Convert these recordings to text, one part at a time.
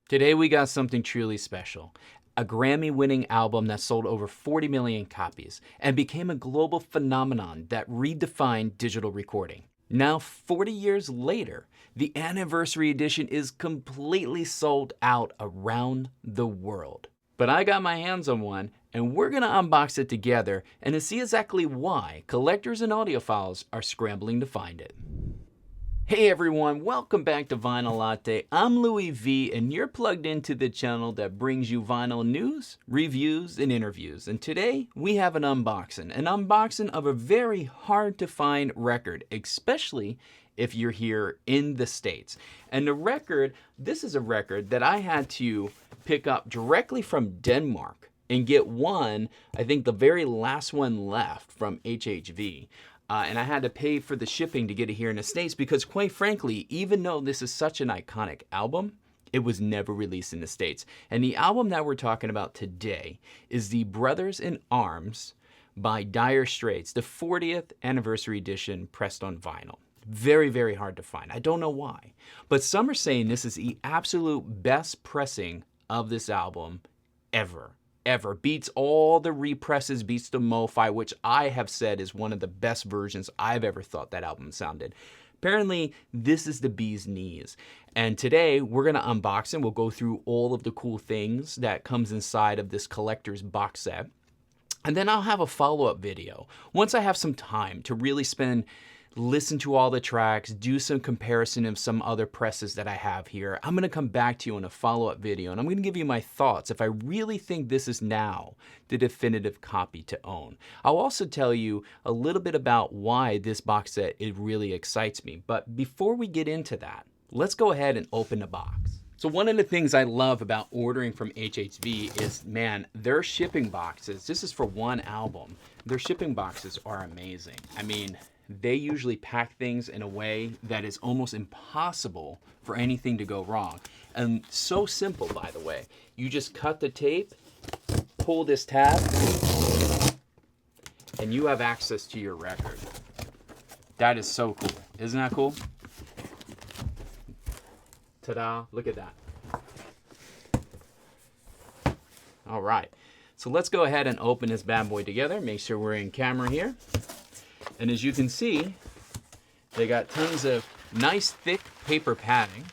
Today we got something truly special. A Grammy-winning album that sold over 40 million copies and became a global phenomenon that redefined digital recording. Now, 40 years later, the anniversary edition is completely sold out around the world. But I got my hands on one, and we're gonna unbox it together and to see exactly why collectors and audiophiles are scrambling to find it. Hey everyone, welcome back to Vinyl Latte. I'm Louis V, and you're plugged into the channel that brings you vinyl news, reviews, and interviews. And today we have an unboxing of a very hard to find record, especially if you're here in the States. And the record, this is a record that I had to pick up directly from Denmark and get one, I think the very last one left from HHV. And I had to pay for the shipping to get it here in the States because, quite frankly, even though this is such an iconic album, it was never released in the States. And the album that we're talking about today is the Brothers in Arms by Dire Straits, the 40th anniversary edition pressed on vinyl. Very, very hard to find. I don't know why. But some are saying this is the absolute best pressing of this album ever. Beats all the represses, beats the MoFi, which I have said is one of the best versions I've ever thought that album sounded. Apparently, this is the bee's knees. And today, we're gonna unbox it. We'll go through all of the cool things that comes inside of this collector's box set. And then I'll have a follow-up video. Once I have some time to really listen to all the tracks, do some comparison of some other presses that I have here, I'm gonna come back to you in a follow-up video and I'm gonna give you my thoughts if I really think this is now the definitive copy to own. I'll also tell you a little bit about why this box set, it really excites me. But before we get into that, let's go ahead and open the box. So one of the things I love about ordering from HHV is, man, their shipping boxes, this is for one album, their shipping boxes are amazing. I mean, they usually pack things in a way that is almost impossible for anything to go wrong. And so simple, by the way. You just cut the tape, pull this tab, and you have access to your record. That is so cool. Isn't that cool? Ta-da, look at that. All right, so let's go ahead and open this bad boy together. Make sure we're in camera here. And as you can see, they got tons of nice thick paper padding.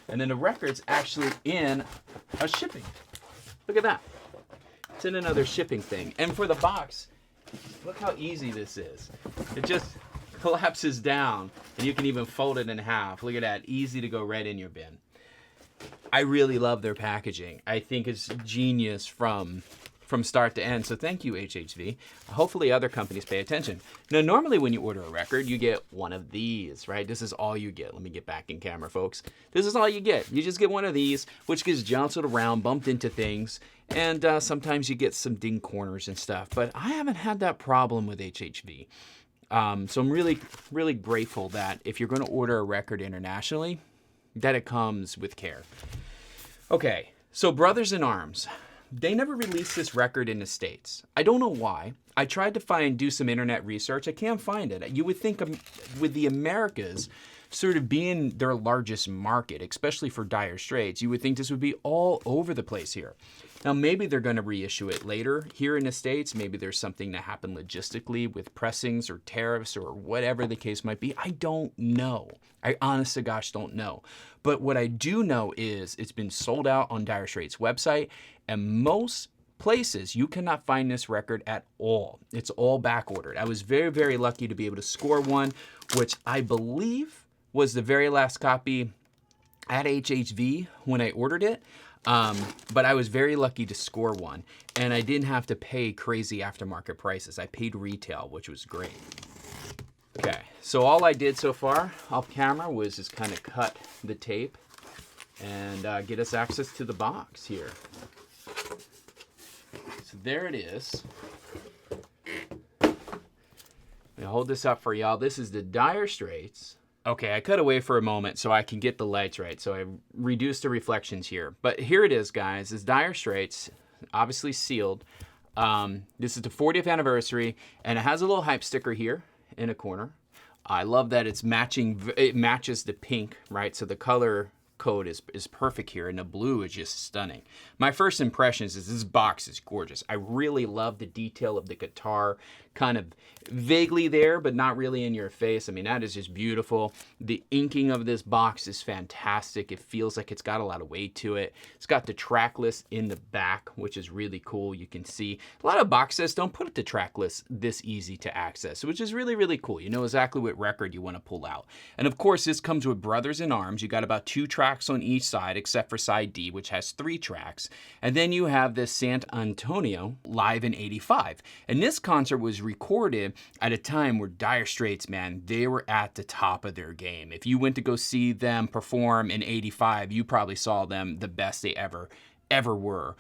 And then the record's actually in a shipping. Look at that. It's in another shipping thing. And for the box, look how easy this is. It just collapses down and you can even fold it in half. Look at that, easy to go right in your bin. I really love their packaging. I think it's genius from start to end. So thank you, HHV. Hopefully other companies pay attention. Now, normally when you order a record, you get one of these, right? This is all you get. Let me get back in camera, folks. This is all you get. You just get one of these, which gets jostled around, bumped into things, and sometimes you get some ding corners and stuff. But I haven't had that problem with HHV. So I'm really, really grateful that if you're going to order a record internationally, that it comes with care. Okay, so Brothers in Arms. They never released this record in the States. I don't know why. I tried to do some internet research. I can't find it. You would think with the Americas sort of being their largest market, especially for Dire Straits, you would think this would be all over the place here. Now, maybe they're going to reissue it later here in the States. Maybe there's something that happened logistically with pressings or tariffs or whatever the case might be. I don't know. I honest to gosh don't know. But what I do know is it's been sold out on Dire Straits' website, and most places you cannot find this record at all. It's all back ordered. I was very, very lucky to be able to score one, which I believe was the very last copy at HHV when I ordered it. But I was very lucky to score one, and I didn't have to pay crazy aftermarket prices. I paid retail, which was great. Okay, so all I did so far off camera was just kind of cut the tape and get us access to the box here. So there it is. Let me hold this up for y'all. This is the Dire Straits. Okay, I cut away for a moment so I can get the lights right. So I reduced the reflections here. But here it is, guys. It's Dire Straits, obviously sealed. This is the 40th anniversary, and it has a little hype sticker here in a corner. I love that it's matching. It matches the pink, right? So the color coat is perfect here, and the blue is just stunning. My first impressions is this box is gorgeous. I really love the detail of the guitar, kind of vaguely there, but not really in your face. I mean, that is just beautiful. The inking of this box is fantastic. It feels like it's got a lot of weight to it. It's got the track list in the back, which is really cool. You can see a lot of box sets don't put the track list this easy to access, which is really, really cool. You know exactly what record you want to pull out. And of course, this comes with Brothers in Arms. You got about 2 tracks on each side, except for side D, which has 3 tracks. And then you have this San Antonio live in '85. And this concert was recorded at a time where Dire Straits, man, they were at the top of their game. If you went to go see them perform in '85, you probably saw them the best they ever were.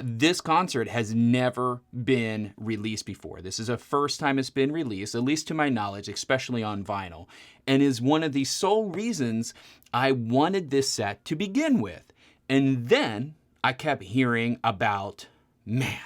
This concert has never been released before. This is the first time it's been released, at least to my knowledge, especially on vinyl, and is one of the sole reasons I wanted this set to begin with. And then I kept hearing about, man,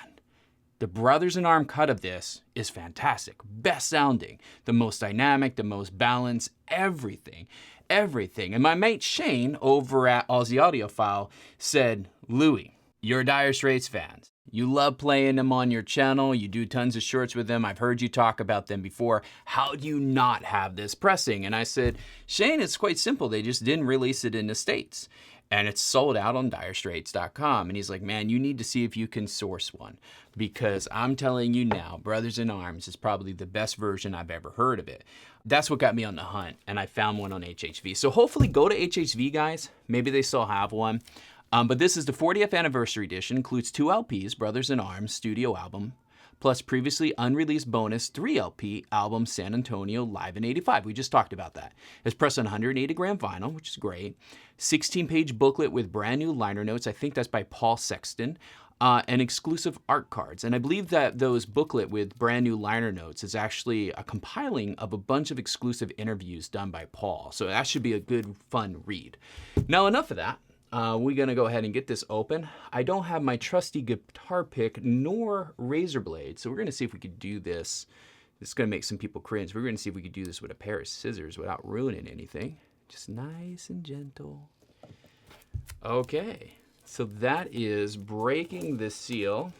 the Brothers in Arms cut of this is fantastic. Best sounding, the most dynamic, the most balanced, everything. And my mate Shane over at Aussie Audiophile said, Louie, you're a Dire Straits fan. You love playing them on your channel. You do tons of shorts with them. I've heard you talk about them before. How do you not have this pressing? And I said, Shane, it's quite simple. They just didn't release it in the States. And it's sold out on direstraits.com. And he's like, man, you need to see if you can source one. Because I'm telling you now, Brothers in Arms is probably the best version I've ever heard of it. That's what got me on the hunt. And I found one on HHV. So hopefully go to HHV, guys. Maybe they still have one. But this is the 40th anniversary edition. Includes 2 LPs, Brothers in Arms studio album, plus previously unreleased bonus 3 LP album San Antonio live in '85. We just talked about that. It's pressed on 180 gram vinyl, which is great. 16-page booklet with brand new liner notes. I think that's by Paul Sexton. And exclusive art cards. And I believe that those booklet with brand new liner notes is actually a compiling of a bunch of exclusive interviews done by Paul. So that should be a good, fun read. Now, enough of that. We're going to go ahead and get this open. I don't have my trusty guitar pick nor razor blade, so we're going to see if we could do this. This is going to make some people cringe. We're going to see if we could do this with a pair of scissors without ruining anything. Just nice and gentle. Okay, so that is breaking the seal.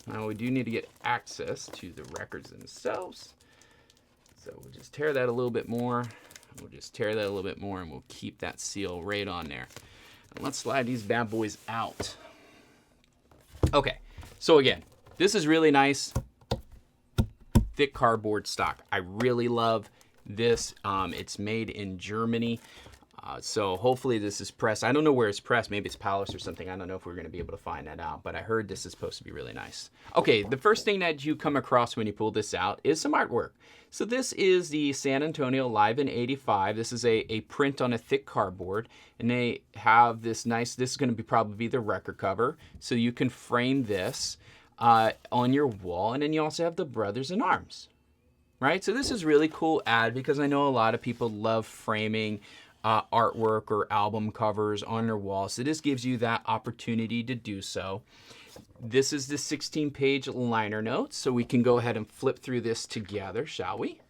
Now we do need to get access to the records themselves. So we'll just tear that a little bit more. We'll just tear that a little bit more, and we'll keep that seal right on there. Let's slide these bad boys out. Okay, so again, this is really nice, thick cardboard stock. I really love this. It's made in Germany. So hopefully this is pressed. I don't know where it's pressed. Maybe it's Palace or something. I don't know if we're going to be able to find that out, but I heard this is supposed to be really nice. Okay, the first thing that you come across when you pull this out is some artwork. So this is the San Antonio live in '85. This is a print on a thick cardboard, and they have this nice, this is going to be probably the record cover. So you can frame this on your wall, and then you also have the Brothers in Arms, right? So this is really cool ad because I know a lot of people love framing artwork or album covers on their wall. So this gives you that opportunity to do so. This is the 16-page liner notes. So we can go ahead and flip through this together, shall we?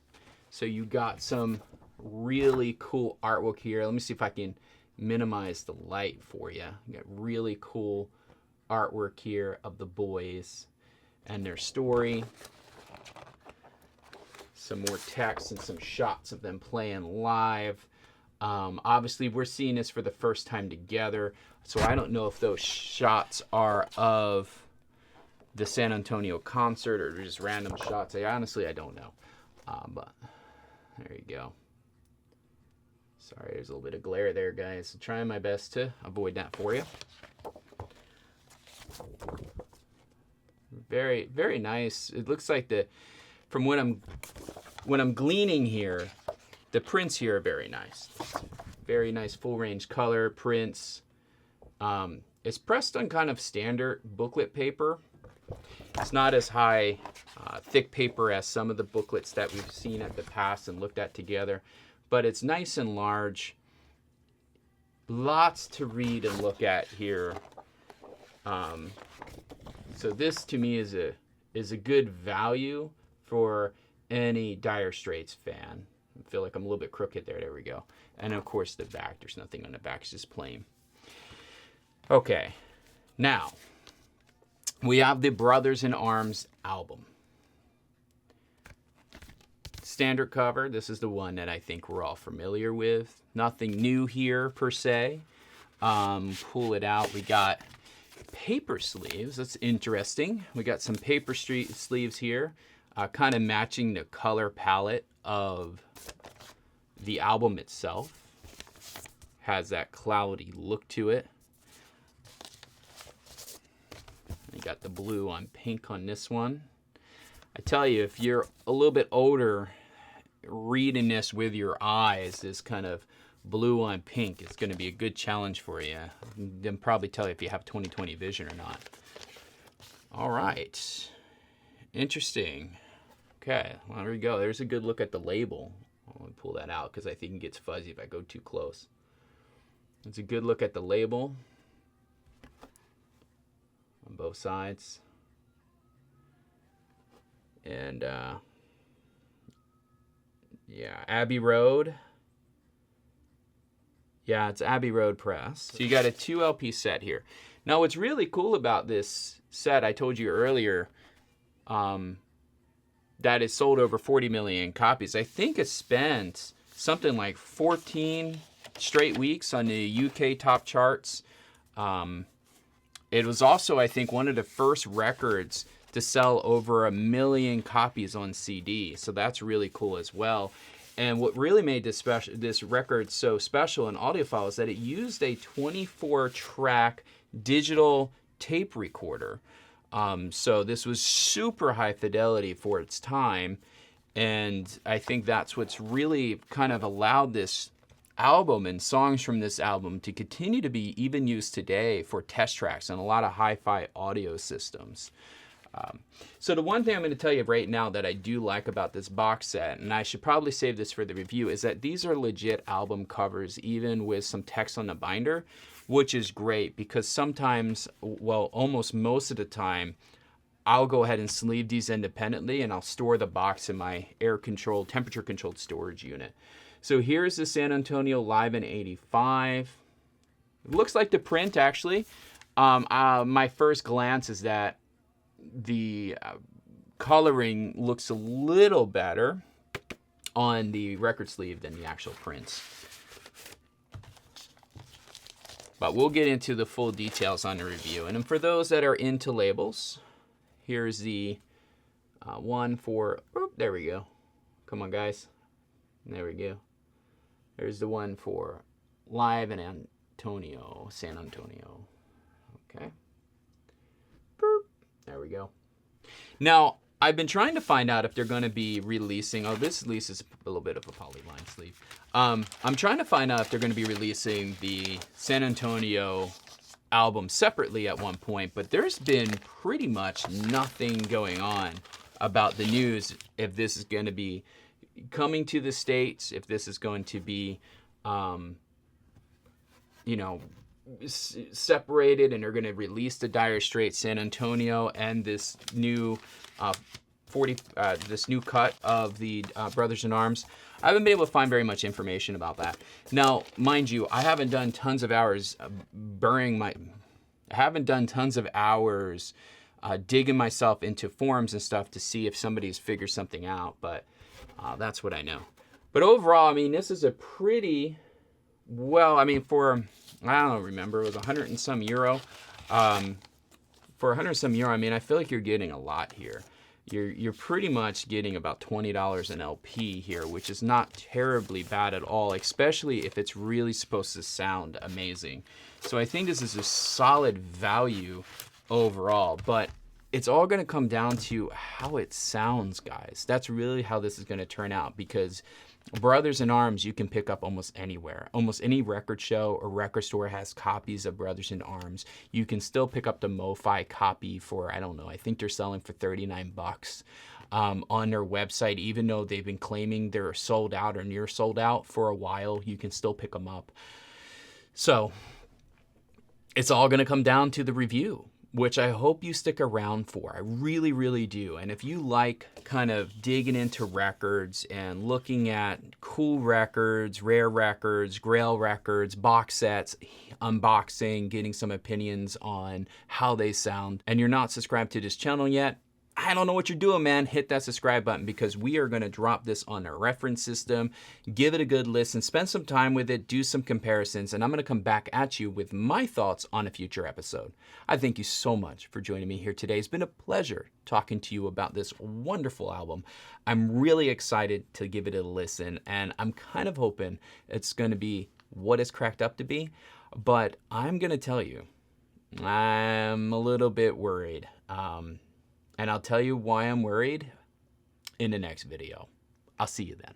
So you got some really cool artwork here. Let me see if I can minimize the light for you. You got really cool artwork here of the boys and their story. Some more text and some shots of them playing live. Obviously, we're seeing this for the first time together, so I don't know if those shots are of the San Antonio concert or just random shots. Honestly, I don't know. But there you go. Sorry, there's a little bit of glare there, guys. I'm trying my best to avoid that for you. Very, very nice. It looks like from what I'm gleaning here, the prints here are very nice. Very nice full range color prints. It's pressed on kind of standard booklet paper. It's not as high, thick paper as some of the booklets that we've seen at the past and looked at together, but it's nice and large. Lots to read and look at here. So this to me is a good value for any Dire Straits fan. I feel like I'm a little bit crooked there. There we go. And of course the back, there's nothing on the back, it's just plain Okay, now we have the Brothers in Arms album. Standard cover. This is the one that I think we're all familiar with. Nothing new here per se. Pull it out. We got paper sleeves. That's interesting. We got some paper sleeves here, kind of matching the color palette of the album itself. Has that cloudy look to it. You got the blue on pink on this one. I tell you, if you're a little bit older, reading this with your eyes, this kind of blue on pink is going to be a good challenge for you. Then probably tell you if you have 20/20 vision or not. All right. Interesting. Okay, well, there we go. There's a good look at the label. I'll pull that out because I think it gets fuzzy if I go too close. It's a good look at the label on both sides. And yeah, Abbey Road. Yeah, it's Abbey Road Press. So you got a 2 LP set here. Now what's really cool about this set, I told you earlier, that it sold over 40 million copies. I think it spent something like 14 straight weeks on the UK top charts. It was also, I think, one of the first records to sell over 1 million copies on CD. So that's really cool as well. And what really made this record so special in audiophile is that it used a 24-track digital tape recorder. So this was super high fidelity for its time. And I think that's what's really kind of allowed this album and songs from this album to continue to be even used today for test tracks on a lot of hi-fi audio systems. So the one thing I'm going to tell you right now that I do like about this box set, and I should probably save this for the review, is that these are legit album covers, even with some text on the binder, which is great because sometimes, well, almost most of the time, I'll go ahead and sleeve these independently and I'll store the box in my air-controlled, temperature-controlled storage unit. So here's the San Antonio Live in '85. It looks like the print, actually. My first glance is that the coloring looks a little better on the record sleeve than the actual prints. But we'll get into the full details on the review. And for those that are into labels, here's the one for, oh, there we go. Come on, guys. There we go. There's the one for Live in San Antonio. Okay. Boop. There we go. Now, I've been trying to find out if they're going to be releasing, oh, this lease is a little bit of a polyline sleeve. I'm trying to find out if they're going to be releasing the San Antonio album separately at one point, but there's been pretty much nothing going on about the news if this is going to be coming to the States, if this is going to be, separated and they're going to release the Dire Straits San Antonio and this new this new cut of the Brothers in Arms. I haven't been able to find very much information about that. Now, mind you, I haven't done tons of hours digging myself into forums and stuff to see if somebody's figured something out, but that's what I know. But overall, I mean, this is a pretty, well, I mean, for, I don't remember, it was 100 and some euro. For 100 and some euro, I mean, I feel like you're getting a lot here. You're pretty much getting about $20 an LP here, which is not terribly bad at all, especially if it's really supposed to sound amazing. So I think this is a solid value overall, but it's all going to come down to how it sounds, guys. That's really how this is going to turn out, because Brothers in Arms you can pick up almost anywhere. Almost any record show or record store has copies of Brothers in Arms. You can still pick up the MoFi copy for, I don't know, I think they're selling for $39 on their website. Even though they've been claiming they're sold out or near sold out for a while, you can still pick them up. So it's all going to come down to the review. which I hope you stick around for. I really, really do. And if you like kind of digging into records and looking at cool records, rare records, grail records, box sets, unboxing, getting some opinions on how they sound, and you're not subscribed to this channel yet, I don't know what you're doing, man. Hit that subscribe button, because we are going to drop this on a reference system. Give it a good listen, spend some time with it, do some comparisons, and I'm going to come back at you with my thoughts on a future episode. I thank you so much for joining me here today. It's been a pleasure talking to you about this wonderful album. I'm really excited to give it a listen, and I'm kind of hoping it's going to be what it's cracked up to be. But I'm going to tell you, I'm a little bit worried. And I'll tell you why I'm worried in the next video. I'll see you then.